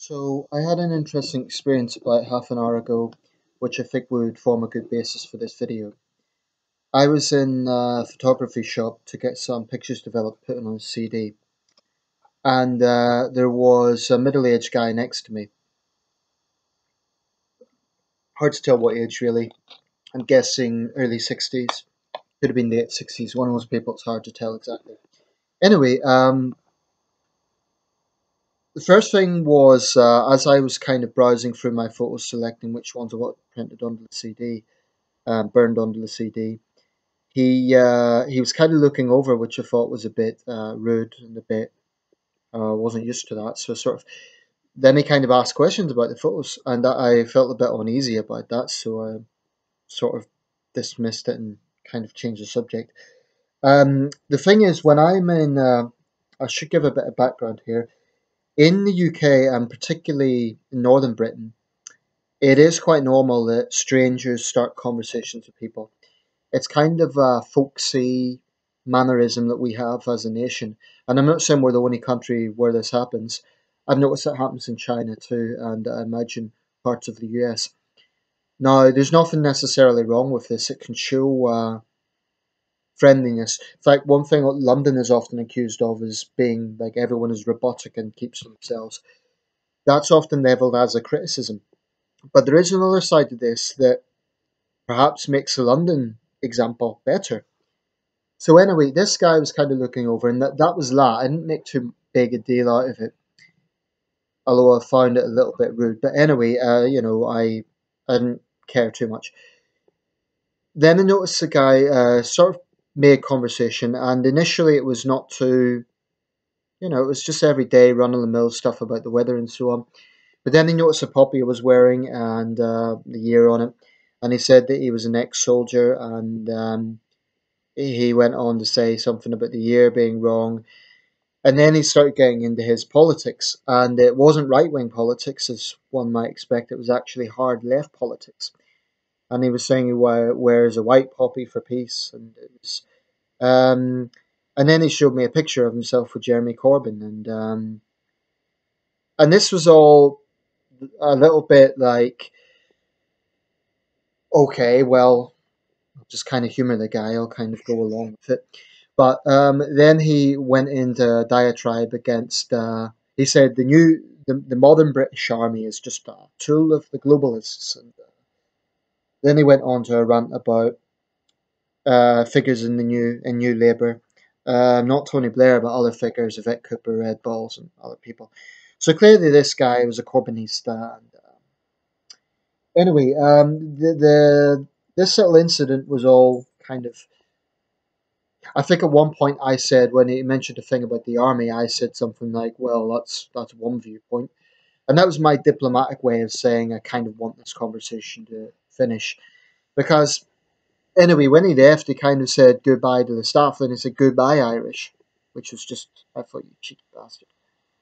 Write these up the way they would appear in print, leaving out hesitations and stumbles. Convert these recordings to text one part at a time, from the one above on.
So I had an interesting experience about half an hour ago, which I think would form a good basis for this video. I was in a photography shop to get some pictures developed, put on a CD, and there was a middle-aged guy next to me. Hard to tell what age really. I'm guessing early 60s. Could have been late 60s. One of those people, it's hard to tell exactly. Anyway, the first thing was as I was kind of browsing through my photos, selecting which ones I wanted printed onto the CD, burned onto the CD. He was kind of looking over, which I thought was a bit rude and a bit wasn't used to that. So sort of then he kind of asked questions about the photos, and I felt a bit uneasy about that. So I sort of dismissed it and kind of changed the subject. The thing is, when I'm in, I should give a bit of background here. In the UK and particularly in Northern Britain, it is quite normal that strangers start conversations with people. It's kind of a folksy mannerism that we have as a nation. And I'm not saying we're the only country where this happens. I've noticed it happens in China too, and I imagine parts of the US. Now, there's nothing necessarily wrong with this. It can show friendliness. In fact, one thing London is often accused of is being like everyone is robotic and keeps to themselves. That's often leveled as a criticism. But there is another side to this that perhaps makes the London example better. So anyway, this guy was kind of looking over, and that was that. I didn't make too big a deal out of it, although I found it a little bit rude. But anyway, I didn't care too much. Then I noticed the guy sort of made conversation, and initially it was not too, it was just everyday run of the mill stuff about the weather and so on. But then he noticed a puppy I was wearing and the year on it, and he said that he was an ex-soldier, and he went on to say something about the year being wrong. And then he started getting into his politics, and it wasn't right wing politics as one might expect. It was actually hard left politics. And he was saying he wears a white poppy for peace, and it was. And then he showed me a picture of himself with Jeremy Corbyn, and this was all a little bit like, okay, well, I'll just kind of humor the guy. I'll kind of go along with it. But then he went into a diatribe against. He said the modern British Army is just a tool of the globalists, and then he went on to a rant about figures in the New Labour, not Tony Blair, but other figures, Yvette Cooper, Red Balls, and other people. So clearly, this guy was a Corbynista. And, anyway, this little incident was all kind of. I think at one point I said, when he mentioned a thing about the army, I said something like, "Well, that's one viewpoint," and that was my diplomatic way of saying I kind of want this conversation to finish. Because anyway, when he left, he kind of said goodbye to the staff, and he said goodbye Irish, which was just, I thought, you cheeky bastard,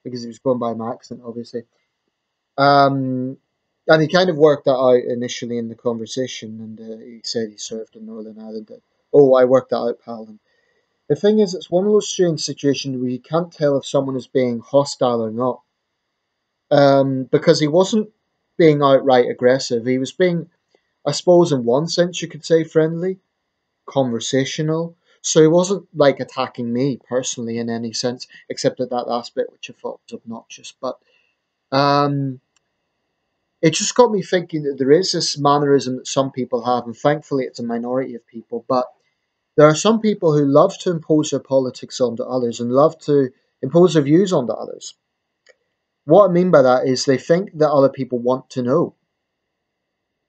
because he was going by my accent, obviously. Um, and he kind of worked that out initially in the conversation, and he said he served in Northern Ireland. Oh, I worked that out, pal. And the thing is, it's one of those strange situations where you can't tell if someone is being hostile or not. Because he wasn't being outright aggressive. He was being, I suppose, in one sense, you could say friendly, conversational. So he wasn't like attacking me personally in any sense, except at that last bit, which I thought was obnoxious. But um, it just got me thinking that there is this mannerism that some people have, and thankfully it's a minority of people. But there are some people who love to impose their politics onto others and love to impose their views onto others. What I mean by that is they think that other people want to know.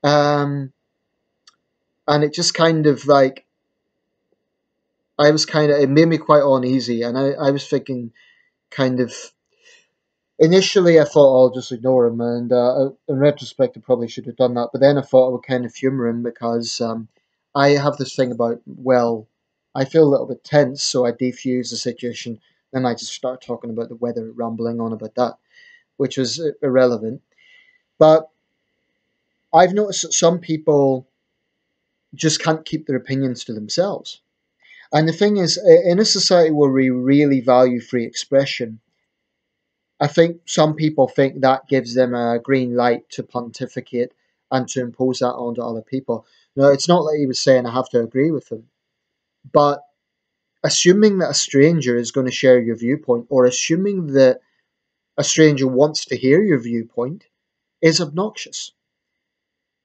Um, and it just kind of like, it made me quite uneasy. And I was thinking, kind of, initially I thought I'll just ignore him. And in retrospect, I probably should have done that. But then I thought I would kind of humor him because I have this thing about, well, I feel a little bit tense, so I defuse the situation. Then I just start talking about the weather, rambling on about that, which was irrelevant. But I've noticed that some people just can't keep their opinions to themselves. And the thing is, in a society where we really value free expression, I think some people think that gives them a green light to pontificate and to impose that onto other people. No, it's not like he was saying I have to agree with him, but assuming that a stranger is going to share your viewpoint, or assuming that a stranger wants to hear your viewpoint, is obnoxious.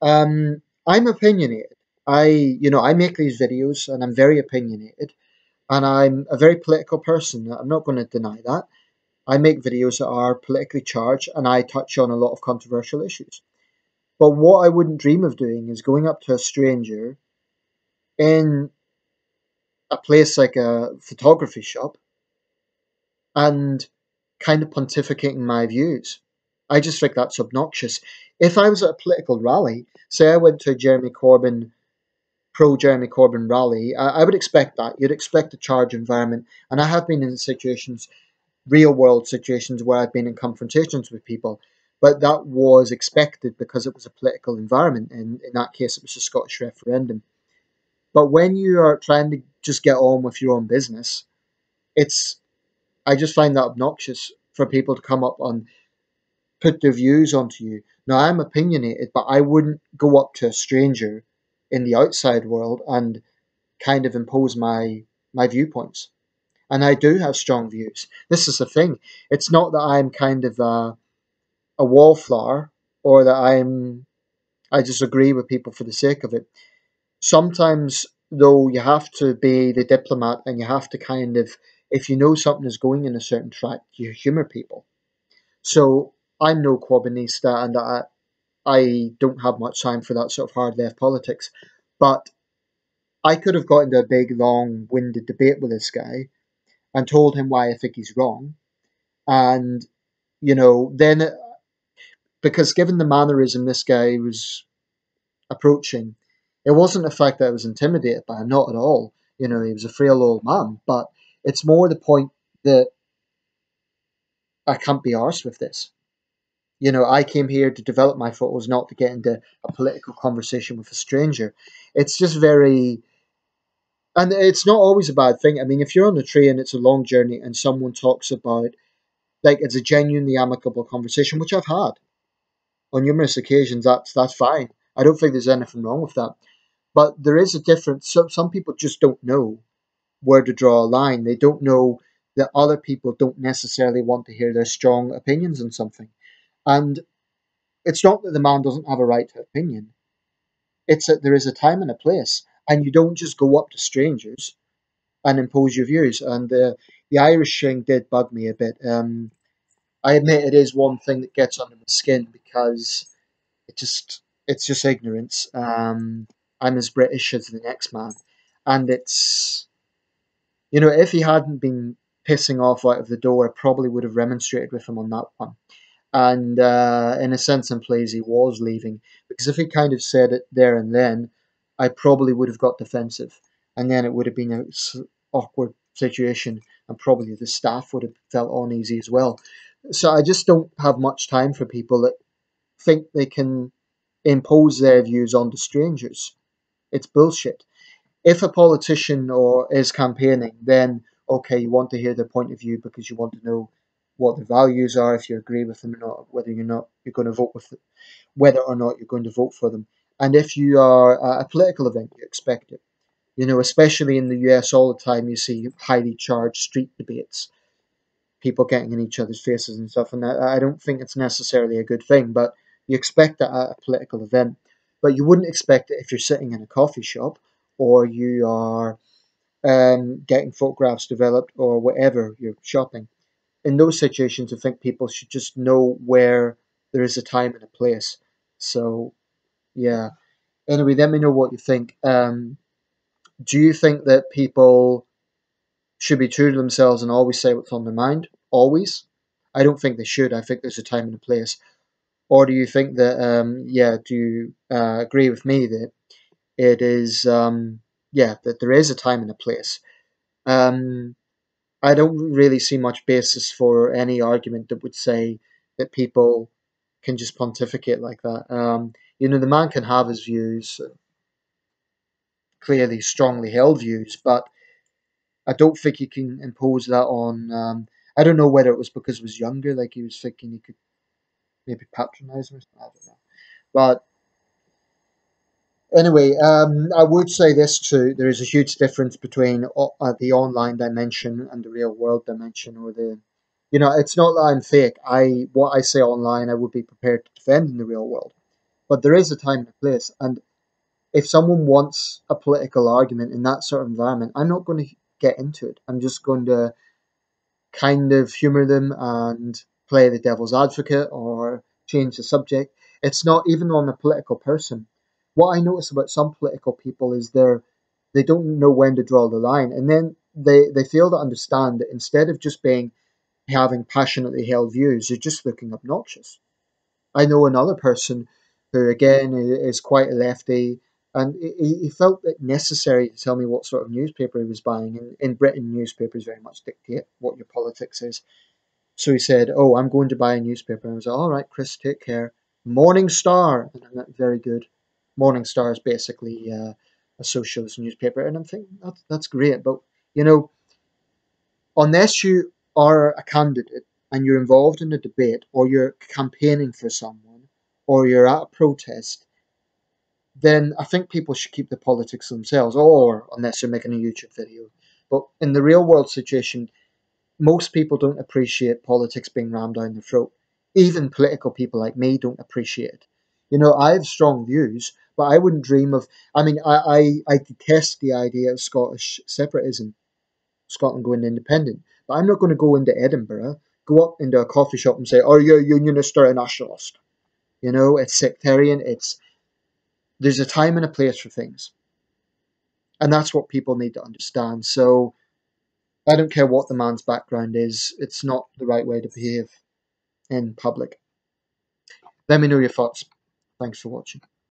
I'm opinionated. I make these videos and I'm very opinionated, and I'm a very political person. I'm not going to deny that. I make videos that are politically charged and I touch on a lot of controversial issues. But what I wouldn't dream of doing is going up to a stranger in a place like a photography shop and kind of pontificating my views. I just think that's obnoxious. If I was at a political rally, say I went to a pro Jeremy Corbyn rally, I would expect that. You'd expect a charged environment. And I have been in situations, real world situations, where I've been in confrontations with people. But that was expected because it was a political environment. And in that case, it was a Scottish referendum. But when you are trying to just get on with your own business, it's I just find that obnoxious for people to come up and put their views onto you. Now, I'm opinionated, but I wouldn't go up to a stranger in the outside world and kind of impose my viewpoints. And I do have strong views. This is the thing. It's not that I'm kind of a wallflower or that I just agree with people for the sake of it. Sometimes, though, you have to be the diplomat and you have to kind of, if you know something is going in a certain track, you humour people. So I'm no Corbynista, and I don't have much time for that sort of hard left politics. But I could have got into a big, long winded debate with this guy and told him why I think he's wrong. And, then because given the mannerism this guy was approaching, it wasn't the fact that I was intimidated by him, not at all. He was a frail old man, but it's more the point that I can't be arsed with this. I came here to develop my photos, not to get into a political conversation with a stranger. It's just very, and it's not always a bad thing. I mean, if you're on the train, it's a long journey, and someone talks about, like, it's a genuinely amicable conversation, which I've had on numerous occasions. That's fine. I don't think there's anything wrong with that. But there is a difference. Some people just don't know where to draw a line. They don't know that other people don't necessarily want to hear their strong opinions on something. And it's not that the man doesn't have a right to opinion. It's that there is a time and a place, and you don't just go up to strangers and impose your views. And the Irish thing did bug me a bit. I admit it is one thing that gets under my skin because it's just ignorance. I'm as British as the next man, and it's if he hadn't been pissing off out of the door, I probably would have remonstrated with him on that one. And in a sense and plays, he was leaving because if he kind of said it there and then, I probably would have got defensive, and then it would have been a awkward situation, and probably the staff would have felt uneasy as well. So I just don't have much time for people that think they can impose their views onto strangers. It's bullshit. If a politician or is campaigning, then okay, you want to hear their point of view because you want to know what their values are, if you agree with them or not, whether you're going to vote with them, whether or not you're going to vote for them. And if you are at a political event, you expect it. Especially in the US, all the time you see highly charged street debates, people getting in each other's faces and stuff. And I don't think it's necessarily a good thing, but you expect that at a political event. But you wouldn't expect it if you're sitting in a coffee shop or you are getting photographs developed or whatever you're shopping. In those situations, I think people should just know where there is a time and a place. So, yeah. Anyway, let me know what you think. Do you think that people should be true to themselves and always say what's on their mind? Always? I don't think they should. I think there's a time and a place. Or do you think that, do you agree with me that it is, that there is a time and a place? Um, I don't really see much basis for any argument that would say that people can just pontificate like that. The man can have his views, clearly strongly held views, but I don't think you can impose that on. I don't know whether it was because he was younger, like he was thinking he could maybe patronize me. I don't know. But anyway, I would say this too. There is a huge difference between the online dimension and the real world dimension, or it's not that I'm fake. What I say online, I would be prepared to defend in the real world. But there is a time and a place, and if someone wants a political argument in that sort of environment, I'm not going to get into it. I'm just going to kind of humor them and play the devil's advocate or change the subject. It's not even on a political person. What I notice about some political people is they don't know when to draw the line, and then they fail to understand that instead of just being having passionately held views, you're just looking obnoxious. I know another person who, again, is quite a lefty, and he felt it necessary to tell me what sort of newspaper he was buying. In Britain, newspapers very much dictate what your politics is. So he said, "Oh, I'm going to buy a newspaper." And I was like, "All right, Chris, take care." Morning Star, and I'm like, "Very good." Morning Star is basically a socialist newspaper, and I'm thinking that's great, but you know, unless you are a candidate and you're involved in a debate or you're campaigning for someone or you're at a protest, then I think people should keep the politics to themselves, or unless they're making a YouTube video. But in the real world situation, most people don't appreciate politics being rammed down their throat. Even political people like me don't appreciate it. I have strong views, but I wouldn't dream of. I mean, I detest the idea of Scottish separatism, Scotland going independent. But I'm not going to go into Edinburgh, go up into a coffee shop and say, "Are you a unionist or a nationalist?" It's sectarian. There's a time and a place for things, and that's what people need to understand. So I don't care what the man's background is; it's not the right way to behave in public. Let me know your thoughts. Thanks for watching.